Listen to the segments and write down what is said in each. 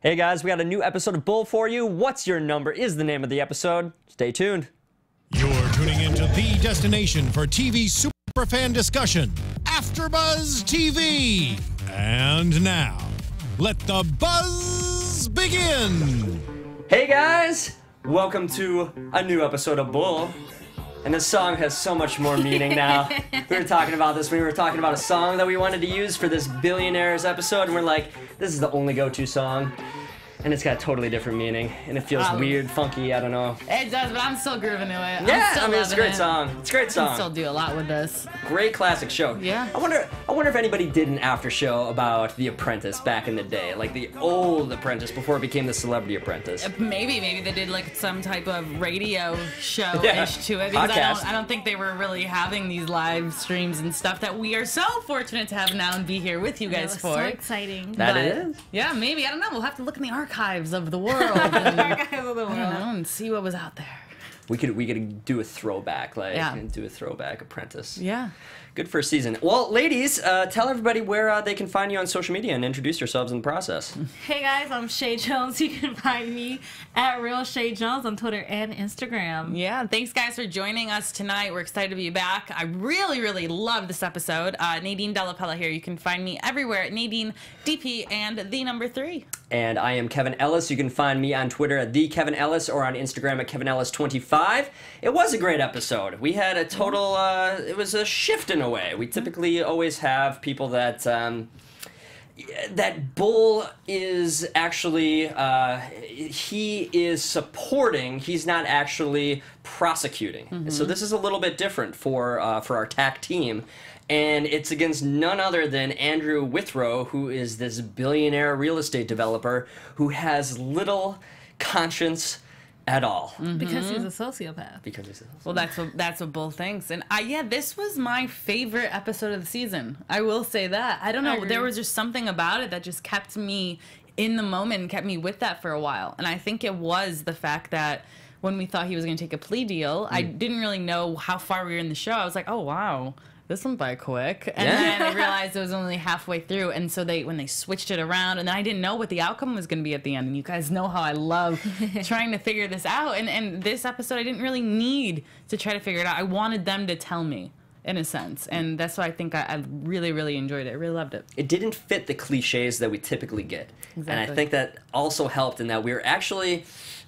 Hey guys, we got a new episode of Bull for you. What's Your Number is the name of the episode. Stay tuned. You're tuning into the destination for TV superfan discussion, AFTERBUZZ TV. And now, let the buzz begin. Hey guys, welcome to a new episode of Bull. And this song has so much more meaning now. We were talking about this when we were talking about a song that we wanted to use for this Billionaires episode, and we're like, this is the only go-to song. And it's got a totally different meaning, and it feels weird, funky, I don't know. It does, but I'm still grooving to it. Yeah, I mean, it's a great song. It's a great song. I can still do a lot with this. Great classic show. Yeah. I wonder if anybody did an after show about The Apprentice back in the day, like the old Apprentice before it became the Celebrity Apprentice. Maybe they did like some type of radio show-ish Yeah. to it. Because Podcast. I don't think they were really having these live streams and stuff that we are so fortunate to have now and be here with you guys for. So exciting. That it is. Yeah, maybe. I don't know. We'll have to look in the archives of the world. And, Archives of the world. I don't know, and see what was out there. We could do a throwback, like Yeah. do a throwback Apprentice. Yeah. Good first season. Well, ladies, tell everybody where they can find you on social media and introduce yourselves in the process. Hey guys, I'm Chae Jones. You can find me at Real Chae Jones on Twitter and Instagram. Yeah, thanks guys for joining us tonight. We're excited to be back. I really love this episode. Nadine Della Pelle here. You can find me everywhere at Nadine DP and the number 3. And I am Kevin Ellis. You can find me on Twitter at @TheKevinEllis or on Instagram at KevinEllis25. It was a great episode. We had a total, it was a shift in a way. We typically always have people that, that Bull is actually, he is supporting, he's not actually prosecuting. So this is a little bit different for our TAC team. And it's against none other than Andrew Withrow, who is this billionaire real estate developer who has little conscience at all. Because he's a sociopath. Because he's Well, that's what Bull thinks. And yeah, this was my favorite episode of the season. I will say that. I don't know. There was just something about it that just kept me in the moment and kept me with that for a while. And I think it was the fact that when we thought he was going to take a plea deal, I didn't really know how far we were in the show. I was like, oh, wow. This went by quick. And then I realized it was only halfway through. And so when they switched it around, and then I didn't know what the outcome was going to be at the end. And you guys know how I love trying to figure this out. And this episode, I didn't really need to try to figure it out. I wanted them to tell me, in a sense. And that's why I think I really enjoyed it. I really loved it. It didn't fit the cliches that we typically get. Exactly. And I think that also helped in that we were actually,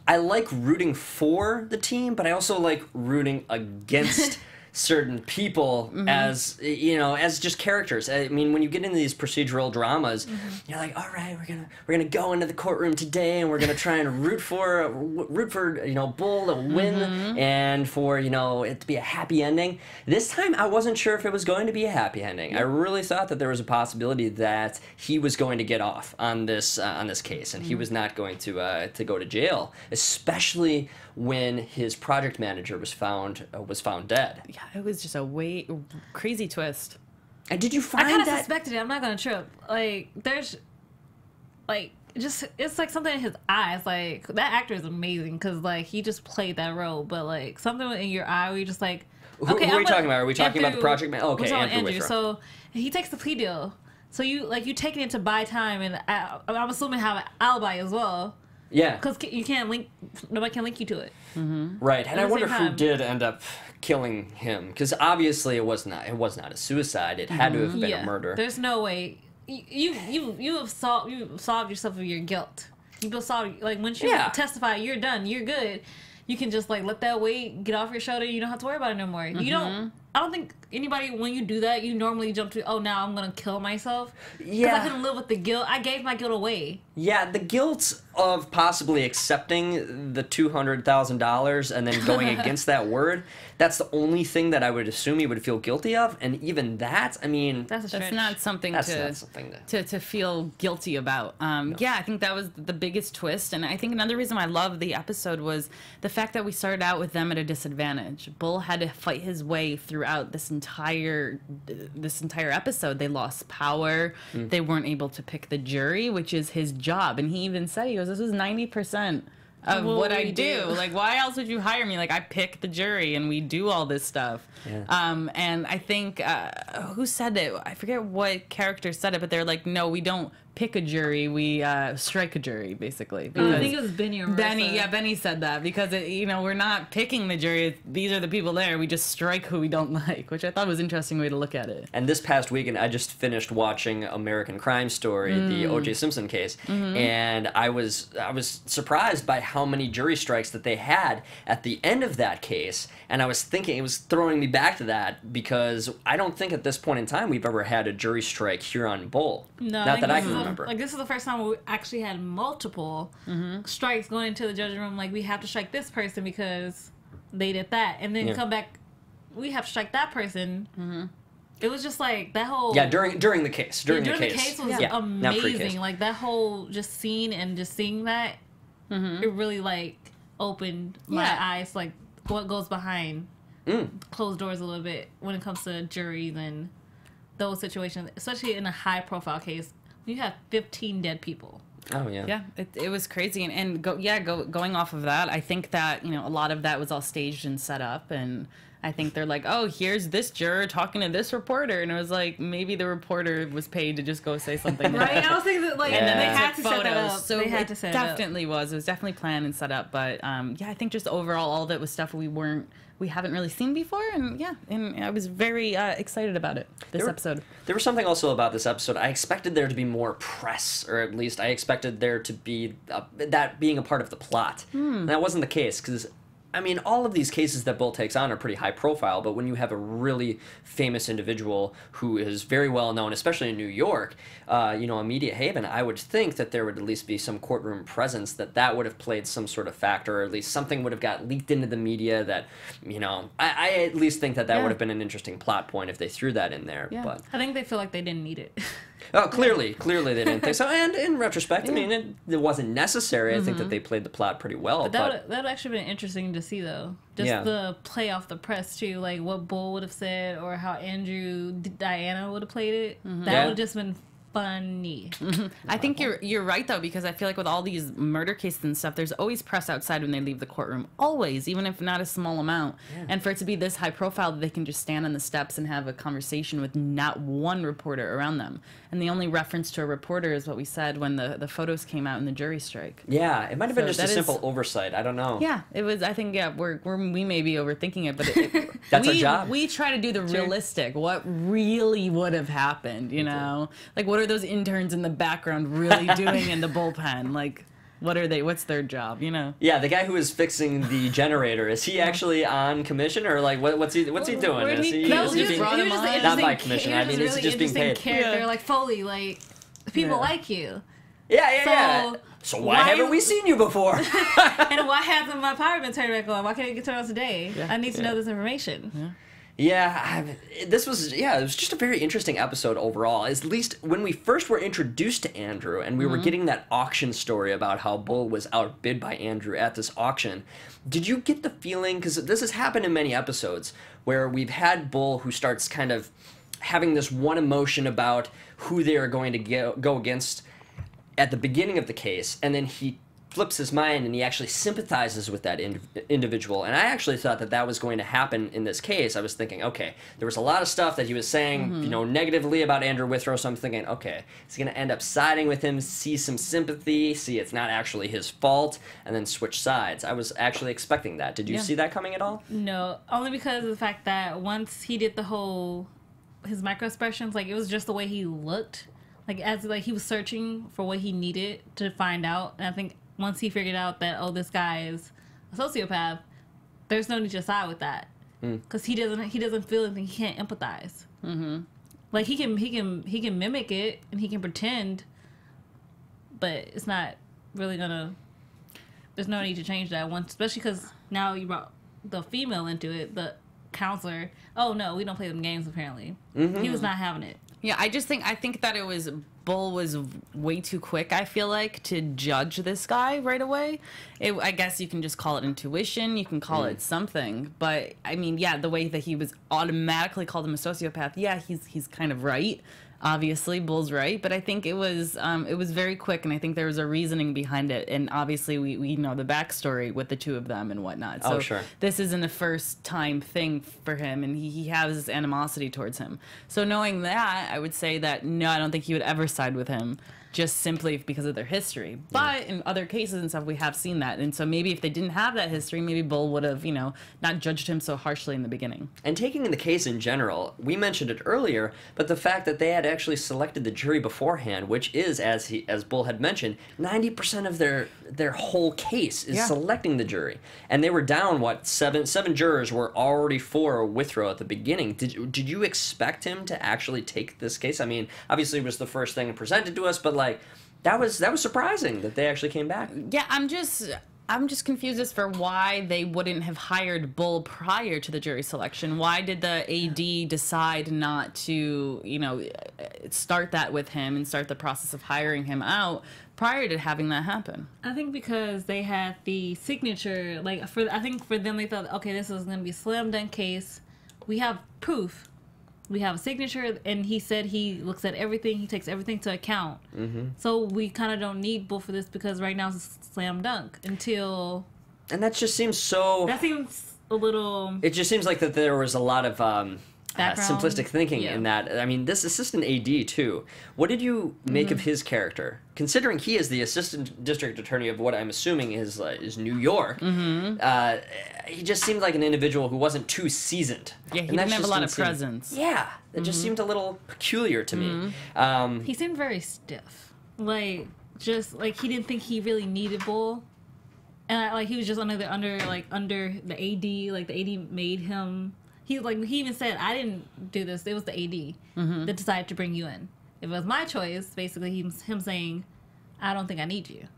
I like rooting for the team, but I also like rooting against certain people as, you know, as just characters. I mean, when you get into these procedural dramas, you're like, all right, we're gonna go into the courtroom today and we're gonna try and root for you know, Bull to win and for, you know, it to be a happy ending. This time I wasn't sure if it was going to be a happy ending. I really thought that there was a possibility that he was going to get off on this case and he was not going to go to jail, especially when his project manager was found dead. Yeah, it was just a crazy twist. And did you find I kind of that? suspected it. I'm not going to trip. Like, there's, like, just, it's like something in his eyes. Like, that actor is amazing because, like, he just played that role. But, like, something in your eye where you're just like, okay, who are we talking about? Are we talking about the project manager? Okay, we're talking Andrew about Withrow. So he takes the plea deal. So you taking it to buy time, and I'm assuming have an alibi as well. Yeah. Because you can't nobody can link you to it. Right, and I wonder who did end up killing him, because obviously it was not a suicide. It had to have been a murder. There's no way. You have solved yourself of your guilt. You solved, like, once you testify, you're done. You're good. You can just, like, let that weight get off your shoulder. You don't have to worry about it no more. You don't. I don't think anybody, when you do that, you normally jump to, oh, now I'm gonna kill myself. Yeah. Because I couldn't live with the guilt. I gave my guilt away. Yeah, the guilt of possibly accepting the $200,000 and then going against that word, that's the only thing that I would assume he would feel guilty of. And even that, I mean, That's not something to feel guilty about. Yeah, I think that was the biggest twist. And I think another reason I love the episode was the fact that we started out with them at a disadvantage. Bull had to fight his way throughout this entire episode. They lost power. They weren't able to pick the jury, which is his job. And he even said, he goes, this is 90% of what I do. Like, why else would you hire me? Like, I pick the jury and we do all this stuff. Yeah. And I think, who said it? I forget what character said it, but they're like, no, we don't pick a jury, we strike a jury, basically. I think it was Benny or Marissa. Benny said that because, we're not picking the jury. These are the people there. We just strike who we don't like, which I thought was an interesting way to look at it. And this past weekend, I just finished watching American Crime Story, the O.J. Simpson case, and I was surprised by how many jury strikes that they had at the end of that case. And I was thinking, it was throwing me back to that because I don't think at this point in time we've ever had a jury strike here on Bull. No, not that I can remember. Like, this is the first time we actually had multiple strikes going into the judging room. Like, we have to strike this person because they did that, and then come back, we have to strike that person. It was just like that whole during the case. During the case was amazing. Like, that whole just scene and just seeing that, it really like opened my eyes. Like, what goes behind closed doors a little bit when it comes to juries and those situations, especially in a high profile case. You have 15 dead people. Oh yeah. Yeah, it was crazy, and going off of that, I think that a lot of that was all staged and set up, and I think they're like, oh, here's this juror talking to this reporter, and it was like maybe the reporter was paid to just go say something. Right? I was thinking that, like, and then they had to set that up. So they had to set it up. It was definitely planned and set up, but I think just overall all of it was stuff we haven't really seen before, and I was very excited about it this episode. There was something also about this episode. I expected there to be more press, or at least I expected there to be that being a part of the plot. And that wasn't the case, because I mean, all of these cases that Bull takes on are pretty high profile, but when you have a really famous individual who is very well known, especially in New York, a media haven, I would think that there would at least be some courtroom presence, that would have played some sort of factor, or at least something would have got leaked into the media that, I at least think that would have been an interesting plot point if they threw that in there. Yeah. But I think they feel like they didn't need it. Oh, clearly they didn't think so. And in retrospect, I mean, it wasn't necessary. I think that they played the plot pretty well. But that would actually been interesting to see, though. Just the play off the press, too. Like, what Bull would have said, or how Diana would have played it. That would have just been funny. I think you're right, though, because I feel like with all these murder cases and stuff, there's always press outside when they leave the courtroom. Always, even if not a small amount. Yeah. And for it to be this high profile that they can just stand on the steps and have a conversation with not one reporter around them. And the only reference to a reporter is what we said when the photos came out in the jury strike. Yeah, it might have been just a simple oversight. I don't know. Yeah, it was. I think we may be overthinking it, but that's our job. We try to do the realistic. What really would have happened? Like, what are those interns in the background really doing in the bullpen? Like, what are they? What's their job? Yeah, the guy who is fixing the generator, is he actually on commission, or like what's he doing? Is he not by commission? I mean, is he just being paid? Character, like Foley, like people like you. Yeah. So why haven't we seen you before? And why hasn't my power been turned back on? Why can't it get turned on today? I need to know this information. Yeah, it was just a very interesting episode overall. At least when we first were introduced to Andrew and we were getting that auction story about how Bull was outbid by Andrew at this auction, did you get the feeling, because this has happened in many episodes, where we've had Bull who starts kind of having this one emotion about who they are going to go against at the beginning of the case, and then he flips his mind and he actually sympathizes with that individual. And I actually thought that was going to happen in this case. I was thinking, okay, there was a lot of stuff that he was saying, negatively about Andrew Withrow, so I'm thinking, okay, he's going to end up siding with him, see some sympathy, see it's not actually his fault, and then switch sides. I was actually expecting that. Did you see that coming at all? No, only because of the fact that once he did his micro expressions, like, it was just the way he looked. Like, as he was searching for what he needed to find out. And I think once he figured out that, this guy is a sociopath, there's no need to side with that, because he doesn't feel anything. He can't empathize. Like, he can mimic it and he can pretend, but it's not really gonna. There's no need to change that one, especially because now you brought the female into it, the counselor. Oh no, we don't play them games. Apparently, he was not having it. Yeah, I think that Bull was way too quick, I feel like, to judge this guy right away. I guess you can just call it intuition, you can call it something, but I mean, the way that he was automatically called him a sociopath, he's kind of right. Obviously, Bull's right, but I think it was very quick, and I think there was a reasoning behind it, and obviously we know the backstory with the two of them and whatnot. So sure. This isn't a first-time thing for him, and he has this animosity towards him. So knowing that, I would say that, no, I don't think he would ever side with him. just simply because of their history. But in other cases and stuff, we have seen that. And so maybe if they didn't have that history, maybe Bull would have, you know, not judged him so harshly in the beginning. And taking in the case in general, we mentioned it earlier, but the fact that they had actually selected the jury beforehand, which is, as Bull had mentioned, 90% of their whole case is selecting the jury. And they were down, what, seven jurors were already for Withrow at the beginning. Did you expect him to actually take this case? I mean, obviously it was the first thing presented to us, but like that was surprising that they actually came back. Yeah, I'm just confused as for why they wouldn't have hired Bull prior to the jury selection. Why did the AD decide not to, you know, start that with him and start the process of hiring him out prior to having that happen? I think because they had the signature, like I think for them they thought, okay, this is going to be a slam dunk case. We have proof. We have a signature, and he said he looks at everything. He takes everything to account. So we kind of don't need Bull for this because right now it's a slam dunk until... And that just seems so... That seems a little... It just seems like that there was a lot of simplistic thinking in that. I mean, this assistant AD, too. What did you make of his character? Considering he is the assistant district attorney of what I'm assuming is New York, he just seemed like an individual who wasn't too seasoned. Yeah, he didn't have a lot of presence. Yeah, it just seemed a little peculiar to me. He seemed very stiff. Like, just, like, he didn't think he really needed Bull. And, like, he was just under the AD. Like, the AD made him... He even said, I didn't do this. It was the AD that decided to bring you in. If it was my choice, basically him saying, I don't think I need you.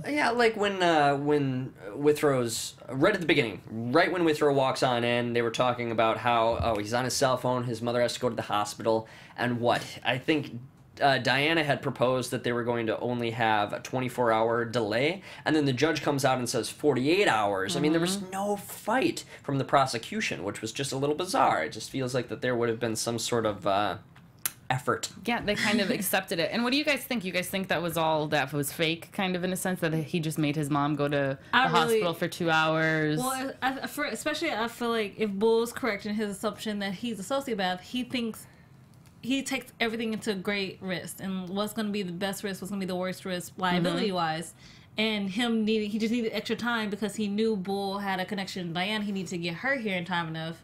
Yeah, like when Withrow's... Right at the beginning, right when Withrow walks on in, they were talking about how, oh, he's on his cell phone, his mother has to go to the hospital, and what? I think... Diana had proposed that they were going to only have a 24-hour delay, and then the judge comes out and says 48 hours. I mean, there was no fight from the prosecution, which was just a little bizarre. It just feels like that there would have been some sort of effort. Yeah, they kind of accepted it. And what do you guys think? You guys think that was fake, kind of in a sense, that he just made his mom go to the hospital for 2 hours? Well, especially I feel like if Bull's correct in his assumption that he's a sociopath, he takes everything into great risk, and what's going to be the best risk, what's going to be the worst risk, liability-wise. And he just needed extra time because he knew Bull had a connection to Diane. He needed to get her here in time enough.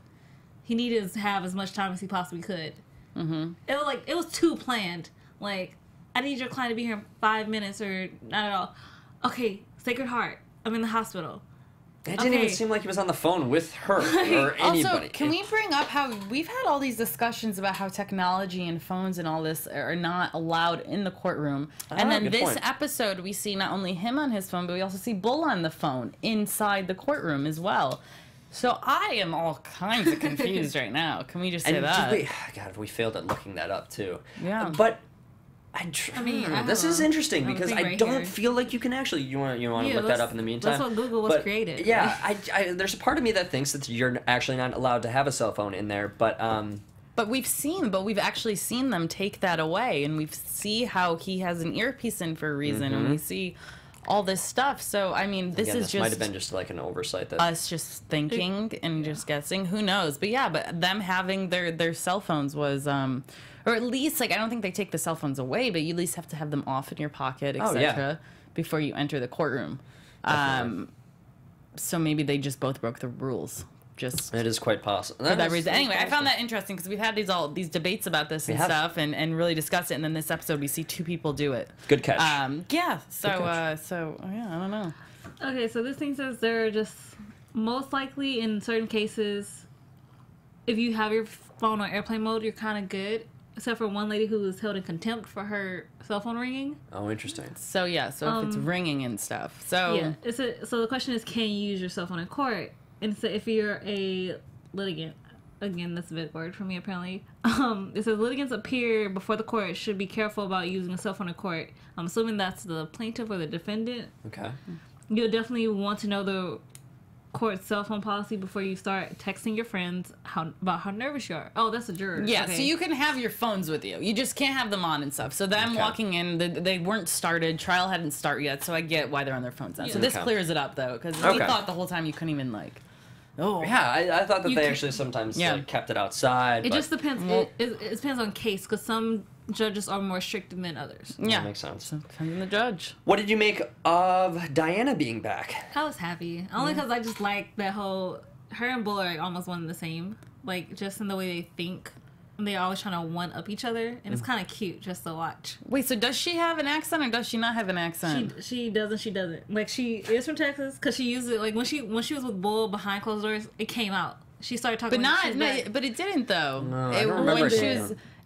He needed to have as much time as he possibly could. It was too planned. Like, I need your client to be here in 5 minutes or not at all. Okay, Sacred Heart, I'm in the hospital. It didn't even seem like he was on the phone with her or anybody. Also, can we bring up how we've had all these discussions about how technology and phones and all this are not allowed in the courtroom. And then this episode, we see not only him on his phone, but we also see Bull on the phone inside the courtroom as well. So I am all kinds of confused right now. Can we just say that? God, we failed at looking that up, too. Yeah. But... I mean, this is interesting because I don't feel like you can actually... You want to look that up in the meantime? That's what Google was created. Yeah, there's a part of me that thinks that you're actually not allowed to have a cell phone in there, but... But we've actually seen them take that away, and we see how he has an earpiece in for a reason, and we see all this stuff. So, I mean, this might have been just like an oversight. That us just thinking and just guessing. Who knows? But yeah, but them having their cell phones was... or at least, like, I don't think they take the cell phones away, but you at least have to have them off in your pocket, etc., before you enter the courtroom. So maybe they just both broke the rules. It is quite possible. For that reason. Anyway, I found that interesting because we've had these debates about this and stuff and really discussed it. And then this episode, we see two people do it. Good catch. Yeah. So yeah, I don't know. Okay, so this thing says they're just most likely in certain cases, if you have your phone on airplane mode, you're kind of good. Except for one lady who was held in contempt for her cell phone ringing. Oh, interesting. So yeah, if it's ringing and stuff. So yeah, so the question is, can you use your cell phone in court? And so if you're a litigant, again, that's a big word for me apparently. It says litigants appear before the court should be careful about using a cell phone in court. I'm assuming that's the plaintiff or the defendant. Okay. You'll definitely want to know the court's cell phone policy before you start texting your friends about how nervous you are. Oh, that's a juror. Yeah, okay. So you can have your phones with you. You just can't have them on and stuff. So them walking in, they weren't started. Trial hadn't started yet, so I get why they're on their phones now. Yeah. So this clears it up, though, because we thought the whole time you couldn't even, like... Oh. Yeah, I thought that they actually sometimes kept it outside. It just depends. It depends on case, because some judges are more strict than others. Yeah, that makes sense. So depends on the judge. What did you make of Diana being back? I was happy, only because I just like that whole. Her and Bull are like almost one and the same, like just in the way they think. And they're always trying to one up each other, and it's kind of cute just to watch. Wait, so does she have an accent or does she not have an accent? She doesn't. She doesn't. Like, she is from Texas because she used it. Like when she was with Bull behind closed doors, it came out. She started talking. But but it didn't though. No, I don't remember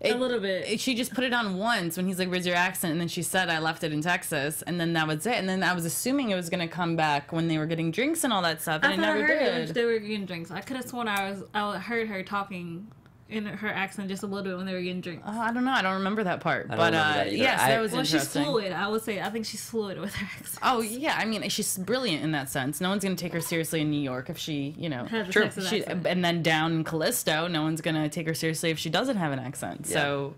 a little bit. She just put it on once when he's like, "Where's your accent?" And then she said, "I left it in Texas," and then that was it. And then I was assuming it was gonna come back when they were getting drinks and all that stuff, and it never did. They were getting drinks. I could have sworn I heard her talking in her accent just a little bit when they were getting drinks. I don't know. I don't remember that part. I don't remember that either. Yes, that was interesting. She's fluid. I would say. I think she's fluid with her accent. Oh yeah, I mean she's brilliant in that sense. No one's gonna take her seriously in New York if she, and then down in Callisto, no one's gonna take her seriously if she doesn't have an accent. Yeah. So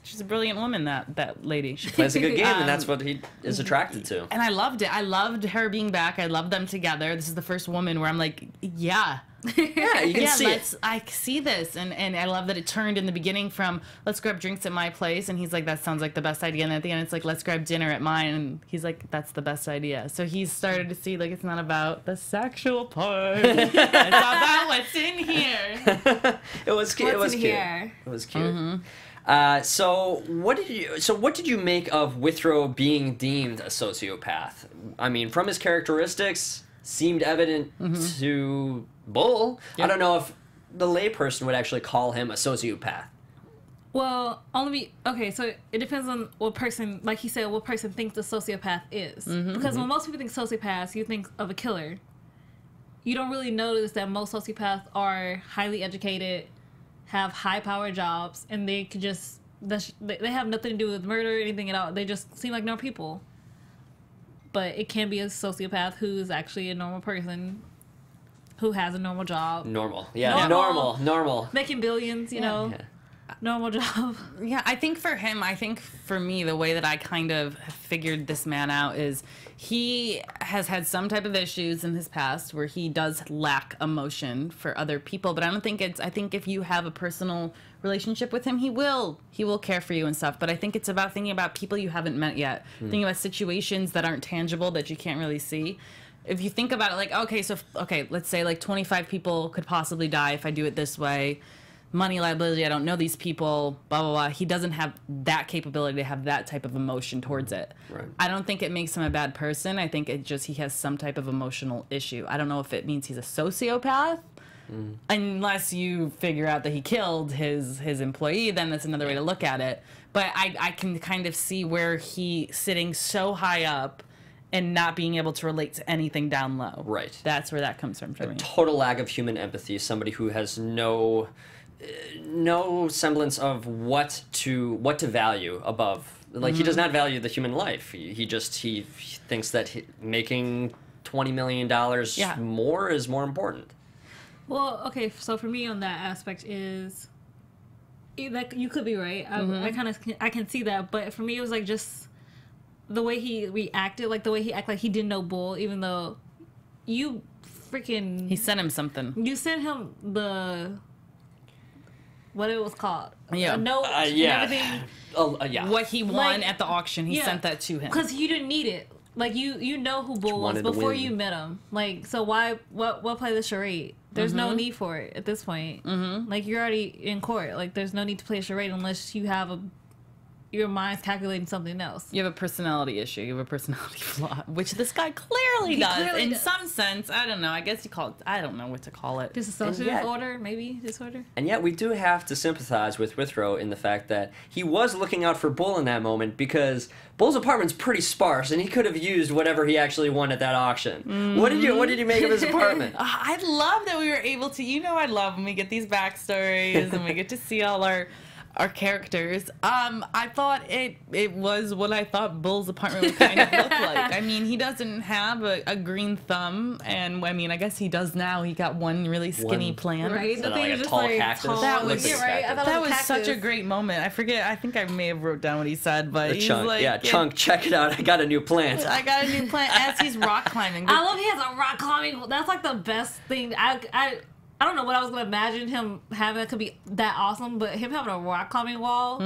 she's a brilliant woman. That lady. She plays a good game, and that's what he is attracted to. And I loved it. I loved her being back. I loved them together. This is the first woman where I'm like, yeah. Yeah, you can see it. I see this, and I love that it turned in the beginning from let's grab drinks at my place, and he's like, that sounds like the best idea, and at the end it's like, let's grab dinner at mine, and he's like, that's the best idea. So he's started to see, like, it's not about the sexual part, it's about what's in here. It was cute. It was cute. It was cute. Mm-hmm. So what did you make of Withrow being deemed a sociopath? I mean, from his characteristics, seemed evident to Bull. Yep. I don't know if the layperson would actually call him a sociopath. Well, okay, so it depends on what person, like he said, what person thinks a sociopath is. Because when most people think sociopaths, you think of a killer. You don't really notice that most sociopaths are highly educated, have high-power jobs, and they could just, they have nothing to do with murder or anything at all. They just seem like normal people. But it can be a sociopath who is actually a normal person who has a normal job. Normal. Normal. Making billions, you know. Yeah. Normal job. Yeah, I think for me, the way that I kind of figured this man out is he has had some type of issues in his past where he does lack emotion for other people, but I think if you have a personal relationship with him, he will care for you and stuff, but I think it's about thinking about people you haven't met yet, thinking about situations that aren't tangible, that you can't really see. If you think about it, like, okay, let's say like 25 people could possibly die if I do it this way. Money, liability, I don't know these people, blah, blah, blah. He doesn't have that capability to have that type of emotion towards it. Right. I don't think it makes him a bad person. I think he has some type of emotional issue. I don't know if it means he's a sociopath. Unless you figure out that he killed his employee, then that's another way to look at it. But I can kind of see where he sitting so high up and not being able to relate to anything down low. Right. That's where that comes from for me. Total lack of human empathy. Somebody who has no semblance of what to value above. Like, he does not value the human life. He thinks that making $20 million more is more important. Well, okay, so for me on that aspect is, like, you could be right. I can see that, but for me it was like just the way he reacted, like the way he acted like he didn't know Bull, even though you freaking... He sent him something. You sent him what it was called. Yeah. A note and everything. Yeah. What he won at the auction, he sent that to him. Because you didn't need it. Like, you know who Bull was before you met him. Like, so why play the charade? There's no need for it at this point. Like, you're already in court. Like, there's no need to play a charade unless you have your mind's calculating something else. You have a personality issue. You have a personality flaw, which this guy clearly does. In some sense, I don't know. I guess I don't know what to call it. Dissociative order, maybe disorder. And yet we do have to sympathize with Withrow in the fact that he was looking out for Bull in that moment, because Bull's apartment's pretty sparse, and he could have used whatever he actually won at that auction. What did you make of his apartment? I love that we were able to. I love when we get these backstories and we get to see all our our characters. I thought it was what I thought Bull's apartment would kind of look like. I mean, he doesn't have a green thumb, and I mean, I guess he does now. He got one really skinny plant. Right, So the thing like is a just tall like cactus. tall. That was- Yeah, right. I thought That it was was such a cactus. great moment. I forget. I think I may have wrote down what he said, but he's Chunk, like, yeah, Chunk, check it out. I got a new plant. I got a new plant as he's rock climbing. I love he has a rock climbing. That's like the best thing. I don't know what I was gonna imagine him having. It could be that awesome, but him having a rock climbing wall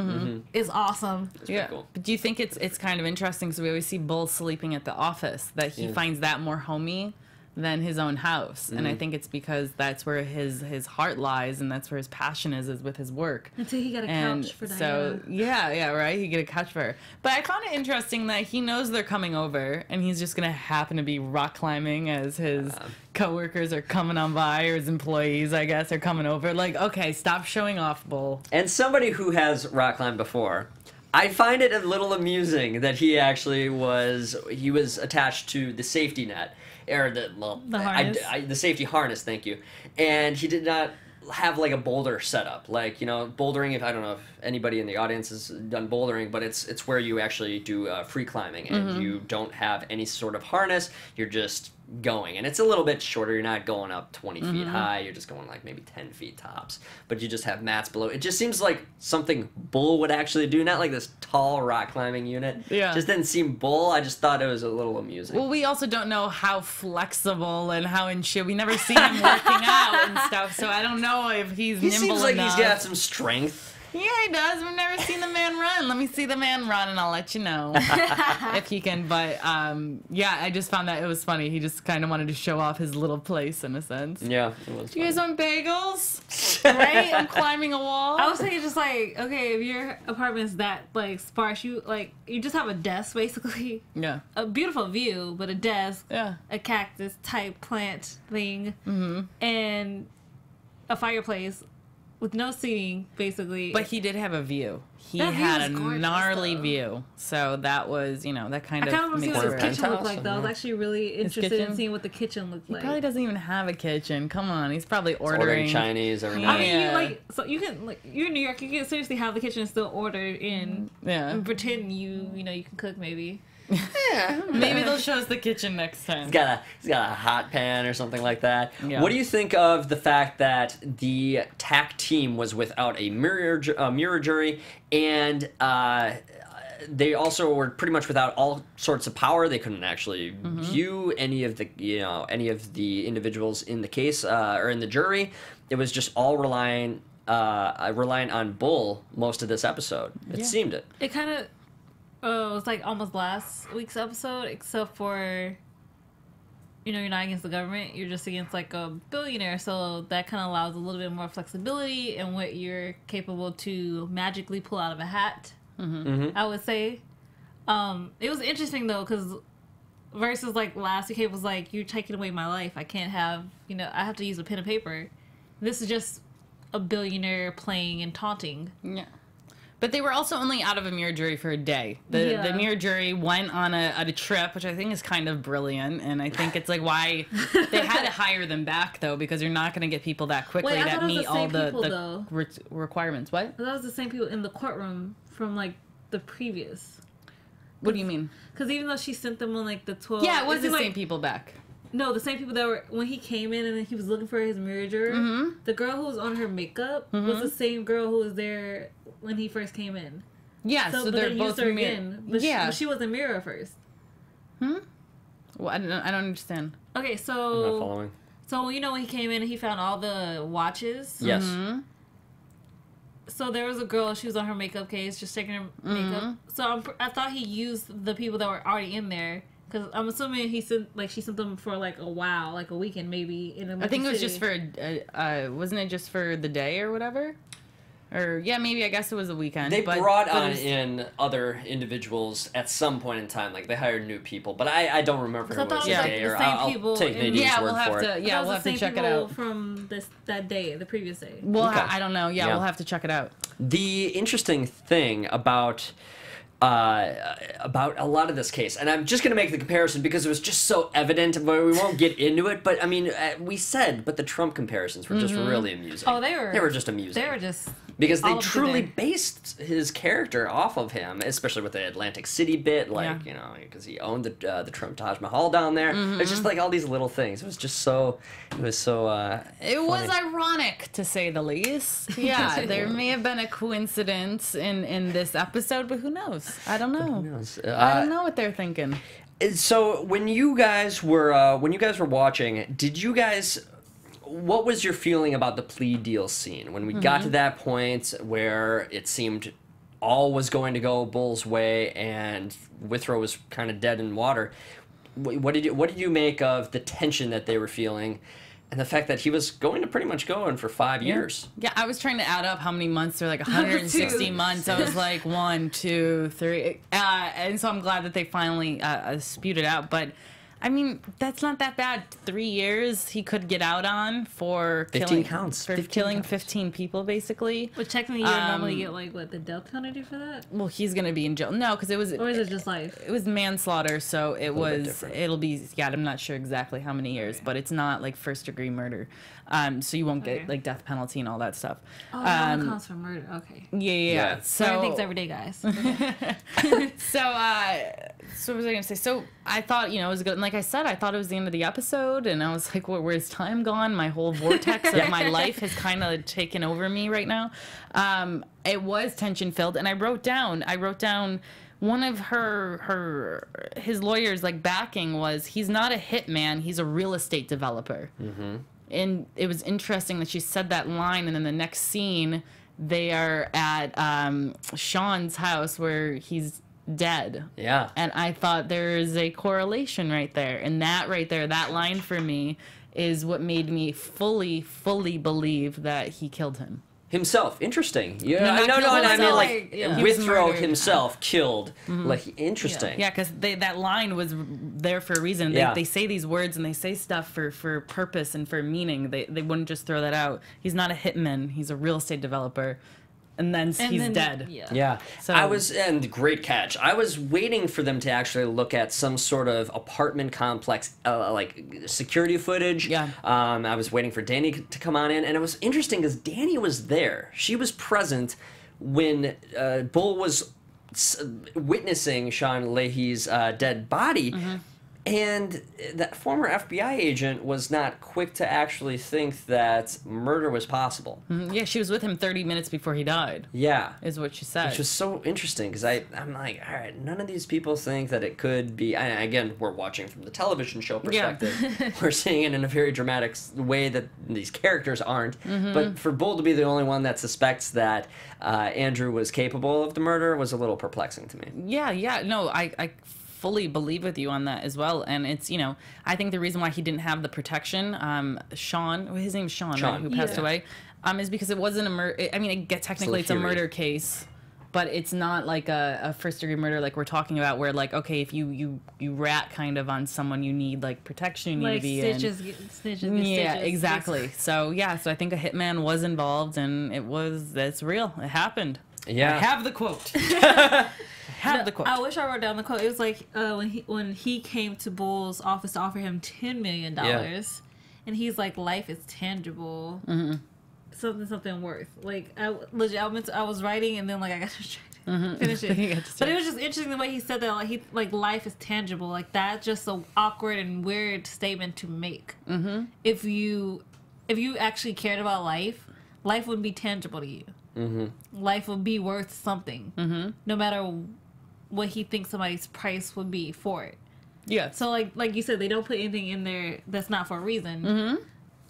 is awesome. It's pretty cool. But do you think it's kind of interesting? So we always see Bull sleeping at the office. That he finds that more homey than his own house, and I think it's because that's where his heart lies, and that's where his passion is with his work. Until he got a And couch for Diana. so yeah, right. He get a couch for her. But I found it interesting that he knows they're coming over, and he's just gonna happen to be rock climbing as his coworkers are coming on by, or his employees, I guess, are coming over. Like, okay, stop showing off, Bull. And somebody who has rock climbed before, I find it a little amusing that he actually was attached to the safety net, or the harness. the safety harness. Thank you. And he did not have like a boulder set up, like, you know, bouldering. If I don't know if anybody in the audience has done bouldering, but it's where you actually do free climbing, and you don't have any sort of harness. You're just going, and it's a little bit shorter. You're not going up 20 feet high. You're just going like maybe 10 feet tops, but you just have mats below. It just seems like something Bull would actually do, not like this tall rock climbing unit. Yeah. Just didn't seem Bull. I just thought it was a little amusing. Well, we also don't know how flexible and how in shit. We never see him working out and stuff, so I don't know if he's He nimble seems like enough. he's got some strength. Yeah, he does. We've never seen the man run. Let me see the man run, and I'll let you know if he can. But yeah, I just found that it was funny. He just kind of wanted to show off his little place in a sense. Yeah, it was. You guys want bagels? Right? I'm climbing a wall. I was thinking just like, okay, if your apartment's that like sparse, you just have a desk basically, Yeah. a beautiful view, but a desk, Yeah. a cactus type plant thing, and a fireplace with no seating basically. But he did have a view. He That view had a was gorgeous, gnarly though. view. So that was, you know, that kind I of kind of want to see makes what it his right. kitchen looked like, Penthouse, though. I was actually really interested in kitchen? seeing what the kitchen looked like. Probably doesn't even have a kitchen. Come on, he's probably Ordering ordering. Chinese every Yeah. night. I mean, Yeah. so you can you're in New York. You can seriously have the kitchen still ordered in Yeah. and pretend you can cook maybe. Yeah. Maybe they'll show us the kitchen next time. He's got a hot pan or something like that. Yeah. What do you think of the fact that the TAC team was without a mirror jury, and they also were pretty much without all sorts of power? They couldn't actually view any of the individuals in the case or in the jury. It was just all relying on Bull most of this episode. It seemed it. It kind of it was like almost last week's episode, except for you're not against the government. You're just against like a billionaire. So that kind of allows a little bit more flexibility in what you're capable to magically pull out of a hat. I would say. It was interesting though, because versus like last week, it was like, you're taking away my life. I can't have, I have to use a pen and paper. This is just a billionaire playing and taunting. Yeah. But they were also only out of a mirror jury for a day. The mirror jury went on a trip, which I think is kind of brilliant, and I think it's like why they had to hire them back though, because you're not going to get people that quickly Wait, I that thought it was meet the all same people, the requirements. What? That was the same people in the courtroom from like the previous. What do you mean? Because even though she sent them on like the 12, Yeah, it was the like, same people back. No, the same people that were when he came in and he was looking for his mirror juror. The girl who was on her makeup was the same girl who was there when he first came in. Yeah, so but they're they both used her again. But yeah. she was in mirror first. Well, I don't understand. Okay, I'm not so following. when he came in and he found all the watches. Yes. So there was a girl. She was on her makeup case, just taking her makeup. So I thought he used the people that were already in there. Because I'm assuming she sent them for like a while, like a weekend maybe. I think it was just for, wasn't it just for the day or whatever? Or, yeah, maybe, I guess it was a weekend. They but brought it on was- in other individuals at some point in time. Like, they hired new people. But I don't remember So I who it thought was it was, the like, day. the Or same I'll people take in- Nadine's Yeah, word we'll have for to, it. yeah, That was we'll the have to same check it people out. from that day, the previous day. Well, Okay. I don't know. Yeah, Yeah. we'll have to check it out. The interesting thing about a lot of this case, and I'm just going to make the comparison because it was just so evident, but we won't get into it. But I mean, we said, but the Trump comparisons were just really amusing. Oh, they were just amusing. They were just Because they All of truly today. based his character off of him, especially with the Atlantic City bit, like, Yeah. you know, because he owned the Trump Taj Mahal down there. It's just like all these little things. It was just so, it was so, It was funny. ironic, to say the least. Yeah, there may have been a coincidence in this episode, but who knows? I don't know. knows? I don't know what they're thinking. So when you guys were watching, did you guys? What was your feeling about the plea deal scene when we got to that point where it seemed all was going to go Bull's way and Withrow was kind of dead in water? What did you make of the tension that they were feeling, and the fact that he was going to pretty much go in for 5 years? Yeah, I was trying to add up how many months. They're like 160 Two. months. I was like 1, 2, 3, and so I'm glad that they finally spewed it out. But I mean, that's not that bad. 3 years he could get out on for 15 killing counts. for 15 killing counts. 15 people, basically. But technically, you would normally get like what the death penalty for that, Well, he's gonna be in jail. No, because or is it just life? it was manslaughter, so it little bit was different. it'll be I'm not sure exactly how many years, but it's not like first degree murder, so you won't get Okay. like death penalty and all that stuff. Oh, no, it counts for murder. Okay. Yeah. So Learn things every day, guys. so what was I gonna say? So I thought, it was good. And like I said, I thought it was the end of the episode, and I was like, where's time gone? My whole vortex of my life has kind of taken over me right now. It was tension filled, and I wrote down one of his lawyers like backing was he's not a hitman, he's a real estate developer. Mm-hmm. And it was interesting that she said that line, and then the next scene they are at Sean's house where he's dead. Yeah. And I thought there is a correlation right there. And that right there, that line for me is what made me fully believe that he killed him. Himself, interesting. Yeah, No, not no, killed I mean himself. like Yeah. He was Withrow murdered. himself killed. Like interesting. Yeah, because that line was there for a reason. Yeah. They say these words and they say stuff for purpose and for meaning. They wouldn't just throw that out. He's not a hitman. He's a real estate developer. And then he's dead. Yeah. Yeah, So- and great catch. I was waiting for them to actually look at some sort of apartment complex, like security footage. Yeah. I was waiting for Danny to come on in, and it was interesting because Danny was there. She was present when Bull was witnessing Sean Leahy's dead body. And that former FBI agent was not quick to actually think that murder was possible. Yeah, she was with him 30 minutes before he died, Yeah. is what she said. Which was so interesting because I'm like, all right, none of these people think that it could be. Again, we're watching from the television show perspective. We're seeing it in a very dramatic way that these characters aren't. But for Bull to be the only one that suspects that Andrew was capable of the murder was a little perplexing to me. Yeah. No, I fully believe with you on that as well. And it's, I think the reason why he didn't have the protection, Sean, his name's Sean, right, who passed Yeah. away, is because it wasn't a murder. I mean, technically it's a Lahiri. murder case, but it's not like a first degree murder like we're talking about, where like, okay, if you rat kind of on someone, you need like protection, you need Like to be in. stitches, snitches, get Yeah, stitches. exactly. So I think a hitman was involved, and that's real. It happened. Yeah. I have the quote. Have the quote. I wish I wrote down the quote. It was like when he came to Bull's office to offer him $10 million, and he's like, "Life is tangible, something worth." Like I was writing, and then like I got to finish it. But it was just interesting the way he said that. Like life is tangible. Like that's just an awkward and weird statement to make. Mm-hmm. If you actually cared about life wouldn't be tangible to you. Mm-hmm. Life would be worth something, no matter what he thinks somebody's price would be for it. Yeah. So like you said, they don't put anything in there that's not for a reason.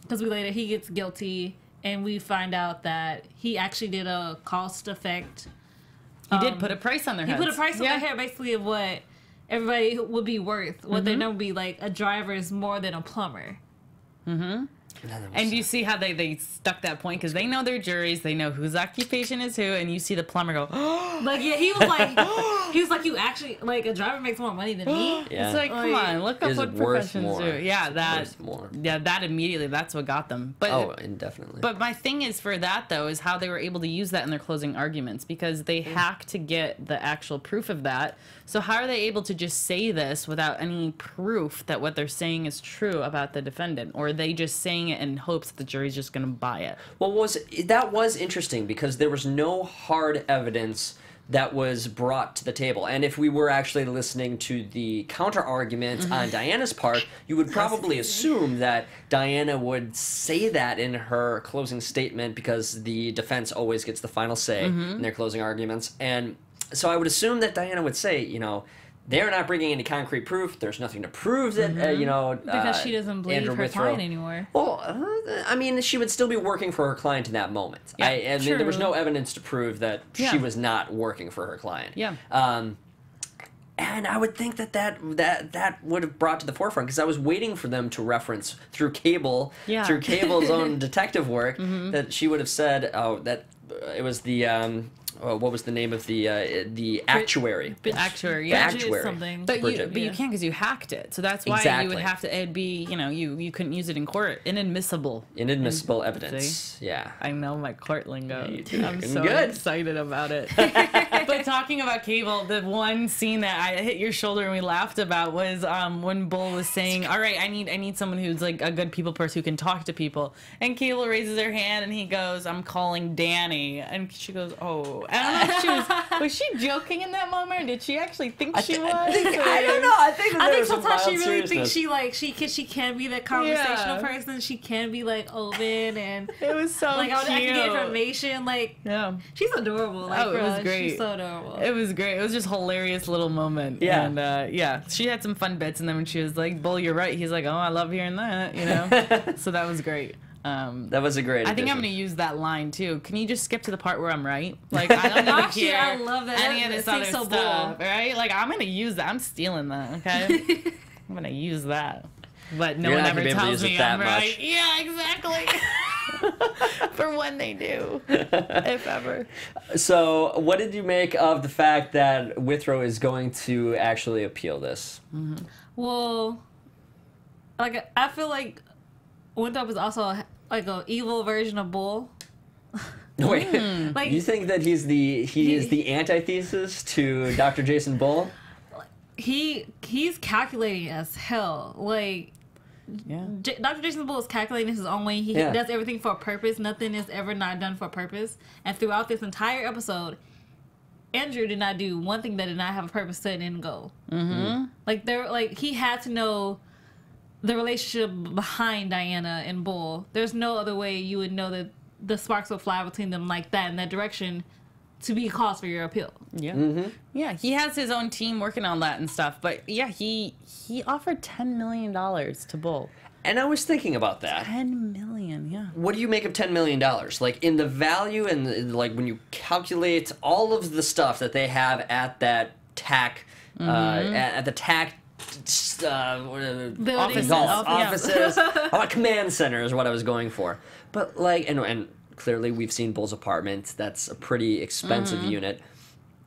Because later he gets guilty, and we find out that he actually did a cost effect. He did put a price on their He heads. put a price on their head, basically, of what everybody would be worth. What their number would be. Like a driver is more than a plumber. And you see how they stuck that point, because they know their juries, they know whose occupation is who, and you see the plumber go, oh, Like yeah, he was like, you actually like a driver makes more money than me. Yeah. it's like, come on, look up Is what it worth professions more? do. Yeah, that Worth more. yeah, that immediately, that's what got them. But Oh, indefinitely. But my thing is for that, though, is how they were able to use that in their closing arguments, because they hack to get the actual proof of that. So how are they able to just say this without any proof that what they're saying is true about the defendant? Or are they just saying saying it in hopes that the jury's just going to buy it. Well, that was interesting because there was no hard evidence that was brought to the table. And if we were actually listening to the counter-argument on Diana's part, you would probably assume that Diana would say that in her closing statement because the defense always gets the final say in their closing arguments. And so I would assume that Diana would say, you know, they're not bringing any concrete proof. There's nothing to prove that, you know... because she doesn't believe her client anymore. Well, I mean, she would still be working for her client in that moment. Yeah, I mean, there was no evidence to prove that she was not working for her client. Yeah. And I would think that would have brought to the forefront because I was waiting for them to reference through through Cable's own detective work, that she would have said, oh, that it was the... what was the name of the actuary? Actuary, yeah. The actuary. Something. But you can't because you hacked it. So that's why you would have to, it'd be, you know, you couldn't use it in court. Inadmissible. Inadmissible evidence. See? Yeah. I know my court lingo. I'm doing so good. excited about it. But talking about Cable, the one scene that I hit your shoulder and we laughed about was when Bull was saying, all right, I need someone who's like a good people person who can talk to people. And Cable raises her hand and he goes, I'm calling Danny. And she goes, oh. I don't know if was she joking in that moment or did she actually think she was? I don't know. I think sometimes she really thinks she can be that conversational person. She can be like open and it was so like cute. I can get information. Like she's adorable. Like, it was great. She's so adorable. It was great. It was just a hilarious little moment. Yeah. And she had some fun bits. And then when she was like, Bull, you're right. He's like, oh, I love hearing that. You know. So that was great. That was a great addition. I think I'm going to use that line too. Can you just skip to the part where I'm right? Like, I don't need to hear I love that. any of this other stuff, right? Like, I'm going to use that. I'm stealing that, okay? I'm going to use that. But no one ever tells me I'm right. Yeah, exactly. For when they do, if ever. So, what did you make of the fact that Withrow is going to actually appeal this? Well, like, I feel like Winthrop is also like an evil version of Bull. Wait, like, you think that he is the antithesis to Dr. Jason Bull? He's calculating as hell. Like, Dr. Jason Bull is calculating his own way. He does everything for a purpose. Nothing is ever not done for a purpose. And throughout this entire episode, Andrew did not do one thing that did not have a purpose to an end goal. Like he had to know the relationship behind Diana and Bull. There's no other way you would know that the sparks will fly between them like that in that direction to be cause for your appeal. Yeah. Yeah, he has his own team working on that and stuff. But yeah, he offered $10 million to Bull. And I was thinking about that. $10 million, yeah. What do you make of $10 million? Like, in the value and, like, when you calculate all of the stuff that they have at that TAC, at the TAC offices. Command center is what I was going for. But, like, and clearly we've seen Bull's apartment. That's a pretty expensive unit.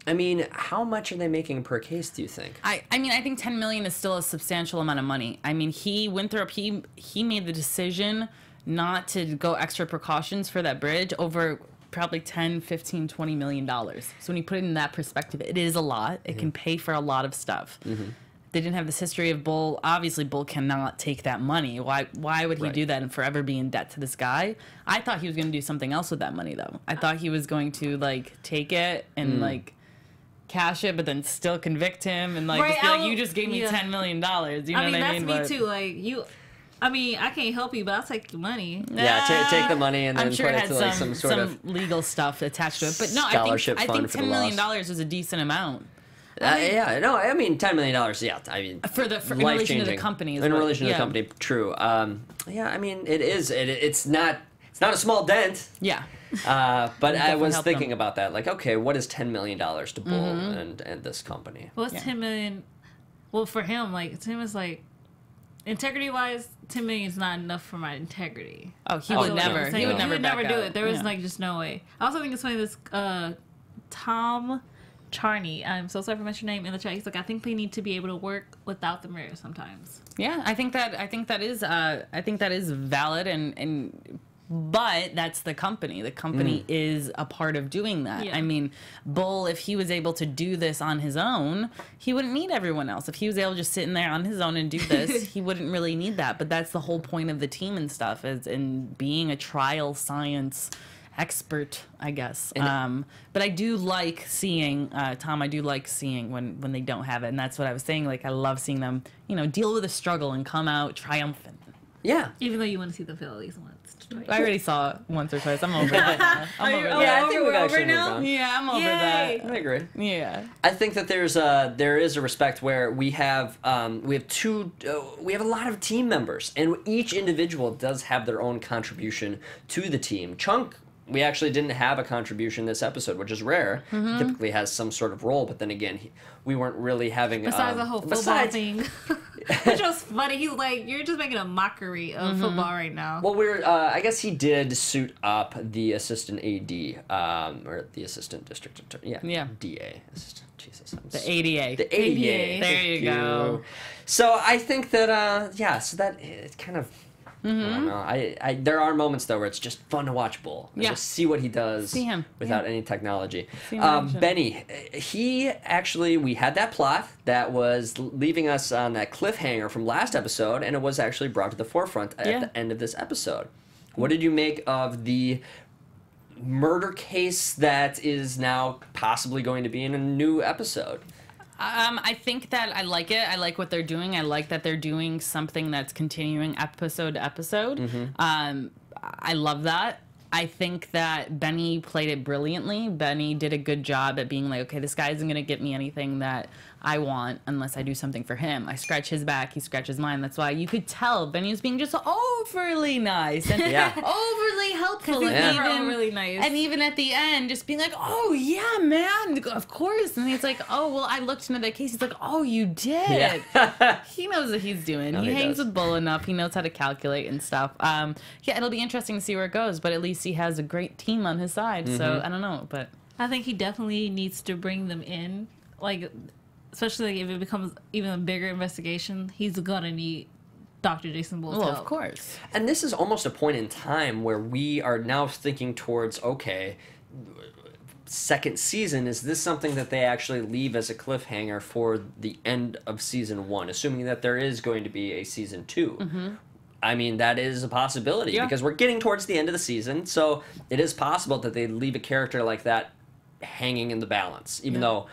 I mean, how much are they making per case, do you think? I mean, I think $10 million is still a substantial amount of money. I mean, he made the decision not to go extra precautions for that bridge over probably $10, $15, $20 million. So when you put it in that perspective, it is a lot. It can pay for a lot of stuff. They didn't have this history of Bull. Obviously, Bull cannot take that money. Why would he do that and forever be in debt to this guy? I thought he was going to do something else with that money, though. I thought he was going to, like, take it and, like, cash it, but then still convict him and, like, just be like, you just gave me $10 million. You know what I mean? That's me, too. Like, I mean, I can't help you, but I'll take your money. Yeah, take the money and then I'm sure put it it had to, like, some sort of legal stuff attached to it. But no, I think $10 million was a decent amount. I mean, $10 million, I mean, for in relation to the company. In relation to the company, true. I mean, it's not a small dent. Yeah. But I was thinking about that. Like, okay, what is $10 million to Bull and this company? Well, it's $10 million. Well, for him, like, to him, it's like, integrity-wise, $10 million is not enough for my integrity. Oh, he would never. He would never do it. There was, like, just no way. I also think it's funny, this Tom Charney, I'm so sorry if I messed your name in the chat. He's like, I think they need to be able to work without the mirror sometimes. Yeah, I think that is valid and But that's the company. The company is a part of doing that. Yeah. I mean, Bull, if he was able to do this on his own, he wouldn't need everyone else. If he was able to just sit in there on his own and do this, he wouldn't really need that. But that's the whole point of the team and stuff, is in being a trial science expert, I guess. But I do like seeing, Tom, I do like seeing when they don't have it. And that's what I was saying. Like, I love seeing them, deal with a struggle and come out triumphant. Yeah. Even though you want to see them fail at least once. I already saw it once or twice. I'm over that. I'm over that. Yeah, I think we've over actually now? moved on. Yeah, I'm over Yay. that. I agree. Yeah. I think that there is a respect where we have a lot of team members, and each individual does have their own contribution to the team. Chunk, we actually didn't have a contribution this episode, which is rare. He typically has some sort of role, but then again, we weren't really having Besides the whole football thing. Which was funny. He's like, you're just making a mockery of football right now. Well, I guess he did suit up the assistant AD, or the assistant district attorney. Yeah. DA. Assistant. Jesus. The ADA. The ADA. There you go. So I think that, so that it kind of, I don't know. I there are moments though where it's just fun to watch Bull. And just see what he does See him. without any technology. See him in action. Benny, we had that plot that was leaving us on that cliffhanger from last episode, and it was actually brought to the forefront at the end of this episode. What did you make of the murder case that is now possibly going to be in a new episode? I think that I like it. I like what they're doing. I like that they're doing something that's continuing episode to episode. I love that. I think that Benny played it brilliantly. Benny did a good job at being like, okay, this guy isn't going to get me anything that I want unless I do something for him. I scratch his back, he scratches mine. That's why you could tell Benny was being just overly nice and overly helpful. He's And really nice. And even at the end, just being like, oh, yeah, man, of course. And he's like, oh, well, I looked into that case. He's like, oh, you did. Yeah. He knows what he's doing. No, he he hangs does. with Bull enough. He knows how to calculate and stuff. It'll be interesting to see where it goes, but at least he has a great team on his side. So I don't know, but I think he definitely needs to bring them in. Like, especially if it becomes even a bigger investigation, he's gonna need Dr. Jason Bull's help. of course. And this is almost a point in time where we are now thinking towards, okay, second season, is this something that they actually leave as a cliffhanger for the end of season 1, assuming that there is going to be a season 2? I mean, that is a possibility because we're getting towards the end of the season, so it is possible that they leave a character like that hanging in the balance, even though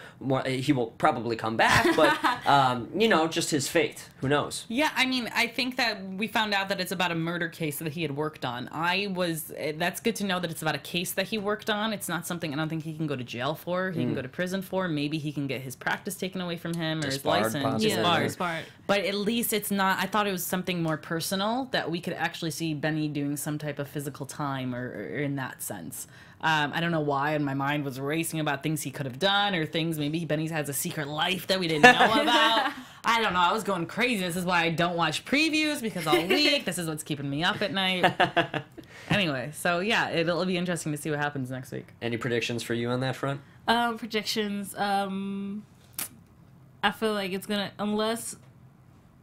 he will probably come back, but just his fate, who knows? Yeah, I mean, I think that we found out that it's about a murder case that he had worked on. That's good to know that it's about a case that he worked on. It's not something I don't think he can go to jail for, he can go to prison for. Maybe he can get his practice taken away from him or his license. Possibly. Disbarred. But at least it's not, I thought it was something more personal that we could actually see Benny doing some type of physical time or in that sense. I don't know why, and my mind was racing about things he could have done or things maybe Benny has a secret life that we didn't know about. I don't know. I was going crazy. This is why I don't watch previews, because all week this is what's keeping me up at night. Anyway, so yeah, it'll be interesting to see what happens next week. Any predictions for you on that front? Predictions. I feel like it's gonna, unless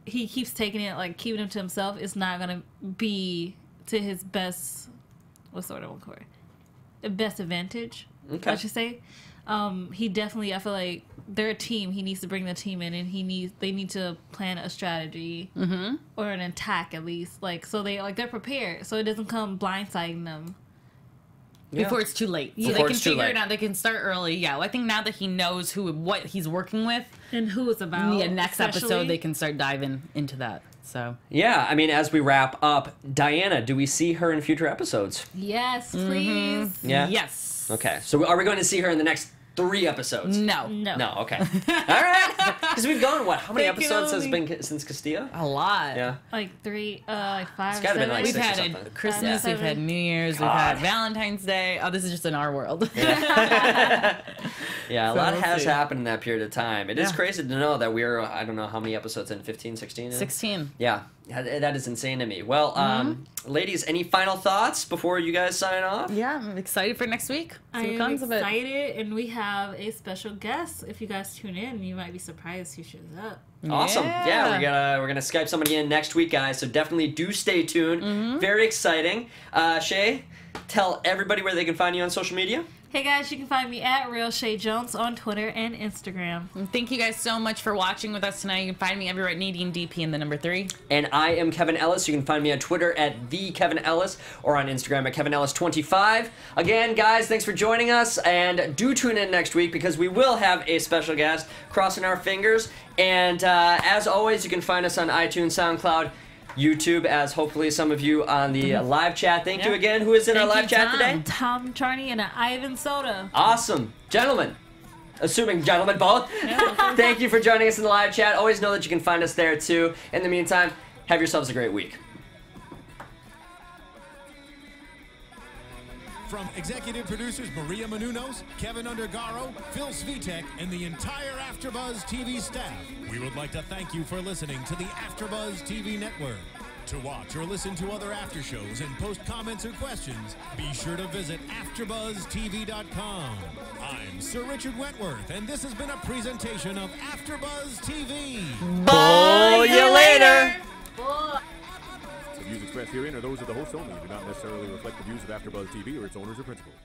he keeps taking it, like keeping it to himself, it's not gonna be to his best. What's the word I want for it? Best advantage, I should say. He definitely, I feel like they're a team. He needs to bring the team in, and they need to plan a strategy or an attack at least, so they're prepared, so it doesn't come blindsiding them before it's too late. So they can figure it out. They can start early. Yeah, well, I think now that he knows what he's working with and who it's about. Yeah, next episode they can start diving into that. So yeah, I mean, as we wrap up, Diana, do we see her in future episodes? Yes, please. Yeah. Yes. Okay, so are we going to see her in the next 3 episodes? No. Okay. All right. Because we've gone, how many episodes has been since Castilla? A lot. Yeah. Like 3, like 5 It's gotta or been 7. like We've 6 or had something. Christmas, Yeah. we've had New Year's, we've God. had Valentine's Day. Oh, this is just in our world. Yeah, a So lot we'll has see. happened in that period of time. It is crazy to know that we're, I don't know how many episodes in, 15, 16? 16. Yeah, that is insane to me. Well, ladies, any final thoughts before you guys sign off? Yeah, I'm excited for next week. I See what am comes of it. excited, and we have a special guest. If you guys tune in, you might be surprised who shows up. Awesome. Yeah, we're gonna Skype somebody in next week, guys. So definitely do stay tuned. Very exciting. Chae, tell everybody where they can find you on social media. Hey guys, you can find me at Real Chae Jones on Twitter and Instagram. And thank you guys so much for watching with us tonight. You can find me everywhere at Nadine DP and the number 3. And I am Kevin Ellis. You can find me on Twitter at @TheKevinEllis or on Instagram at KevinEllis25. Again, guys, thanks for joining us, and do tune in next week because we will have a special guest. Crossing our fingers. And as always, you can find us on iTunes, SoundCloud, YouTube, as hopefully some of you on the live chat. Thank you again. Who is in our live chat today? Tom Charney and Ivan Soda. Awesome. Gentlemen. Assuming gentlemen both. Thank you for joining us in the live chat. Always know that you can find us there too. In the meantime, have yourselves a great week. From executive producers Maria Menounos, Kevin Undergaro, Phil Svitek, and the entire AfterBuzz TV staff, we would like to thank you for listening to the AfterBuzz TV network. To watch or listen to other after shows and post comments or questions, be sure to visit AfterBuzzTV.com. I'm Sir Richard Wentworth, and this has been a presentation of AfterBuzz TV. Bull you later! The views expressed herein are those of the hosts only and do not necessarily reflect the views of AfterBuzz TV or its owners or principals.